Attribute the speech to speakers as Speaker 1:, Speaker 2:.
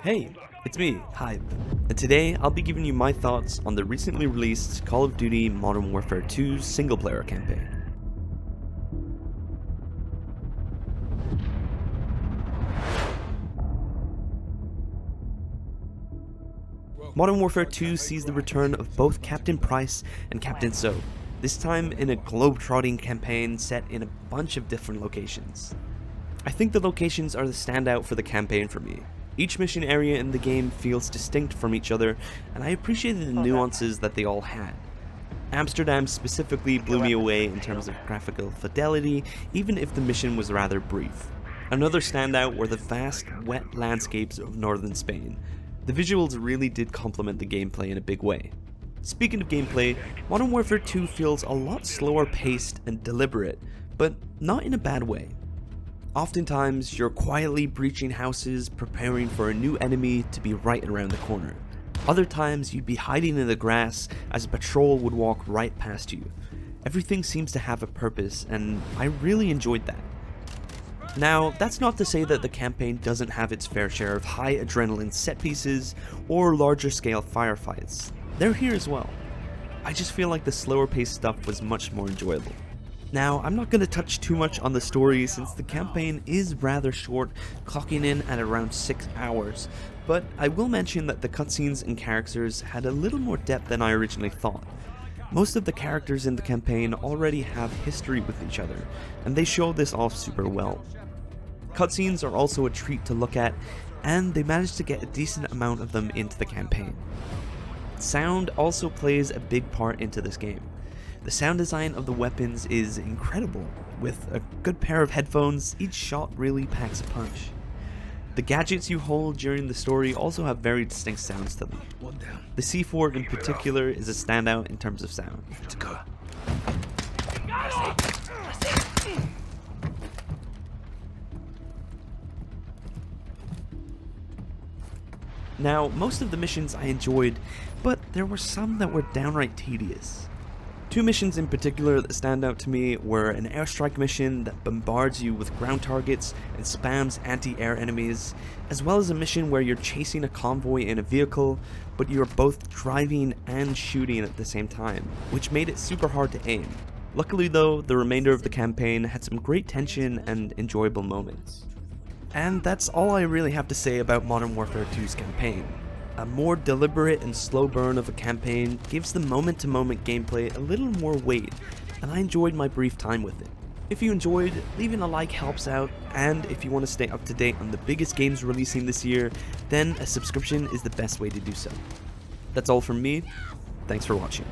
Speaker 1: Hey, it's me, Hype, and today I'll be giving you my thoughts on the recently released Call of Duty Modern Warfare 2 single-player campaign. Modern Warfare 2 sees the return of both Captain Price and Captain So, this time in a globe-trotting campaign set in a bunch of different locations. I think the locations are the standout for the campaign for me. Each mission area in the game feels distinct from each other, and I appreciated the nuances that they all had. Amsterdam specifically blew me away in terms of graphical fidelity, even if the mission was rather brief. Another standout were the vast, wet landscapes of northern Spain. The visuals really did complement the gameplay in a big way. Speaking of gameplay, Modern Warfare 2 feels a lot slower paced and deliberate, but not in a bad way. Oftentimes, you're quietly breaching houses, preparing for a new enemy to be right around the corner. Other times, you'd be hiding in the grass as a patrol would walk right past you. Everything seems to have a purpose, and I really enjoyed that. Now, that's not to say that the campaign doesn't have its fair share of high adrenaline set pieces or larger scale firefights. They're here as well. I just feel like the slower paced stuff was much more enjoyable. Now, I'm not going to touch too much on the story since the campaign is rather short, clocking in at around 6 hours, but I will mention that the cutscenes and characters had a little more depth than I originally thought. Most of the characters in the campaign already have history with each other, and they show this off super well. Cutscenes are also a treat to look at, and they managed to get a decent amount of them into the campaign. Sound also plays a big part into this game. The sound design of the weapons is incredible. With a good pair of headphones, each shot really packs a punch. The gadgets you hold during the story also have very distinct sounds to them. The C4 in particular is a standout in terms of sound. Now, most of the missions I enjoyed, but there were some that were downright tedious. Two missions in particular that stand out to me were an airstrike mission that bombards you with ground targets and spams anti-air enemies, as well as a mission where you're chasing a convoy in a vehicle, but you're both driving and shooting at the same time, which made it super hard to aim. Luckily though, the remainder of the campaign had some great tension and enjoyable moments. And that's all I really have to say about Modern Warfare 2's campaign. A more deliberate and slow burn of a campaign gives the moment-to-moment gameplay a little more weight, and I enjoyed my brief time with it. If you enjoyed, leaving a like helps out, and if you want to stay up to date on the biggest games releasing this year, then a subscription is the best way to do so. That's all from me, thanks for watching.